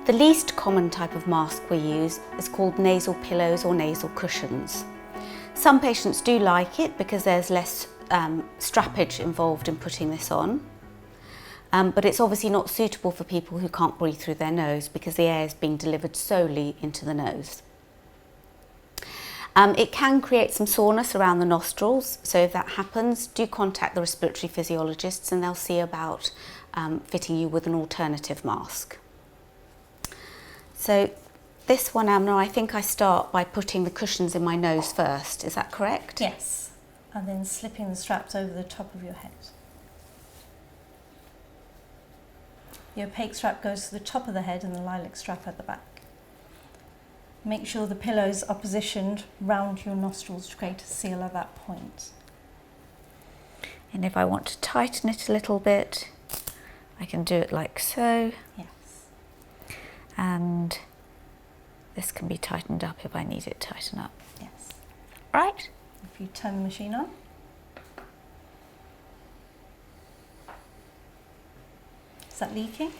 The least common type of mask we use is called nasal pillows or nasal cushions. Some patients do like it because there's less strappage involved in putting this on, but it's obviously not suitable for people who can't breathe through their nose because the air is being delivered solely into the nose. It can create some soreness around the nostrils, so if that happens, do contact the respiratory physiologists and they'll see about fitting you with an alternative mask. So this one, Amna, I think I start by putting the cushions in my nose first, is that correct? Yes, and then slipping the straps over the top of your head. The opaque strap goes to the top of the head and the lilac strap at the back. Make sure the pillows are positioned round your nostrils to create a seal at that point. And if I want to tighten it a little bit, I can do it like so. Yes. And this can be tightened up if I need it tightened up. Yes. Right? If you turn the machine on. Is that leaking?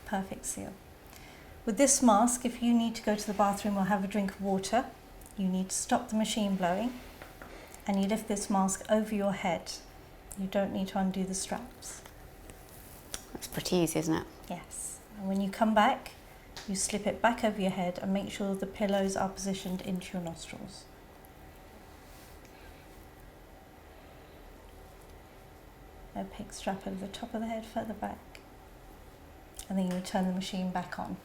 Perfect seal. With this mask, if you need to go to the bathroom or have a drink of water, you need to stop the machine blowing and you lift this mask over your head. You don't need to undo the straps. That's pretty easy, isn't it? Yes. And when you come back, you slip it back over your head and make sure the pillows are positioned into your nostrils. Opaque strap over the top of the head, further back. And then you turn the machine back on.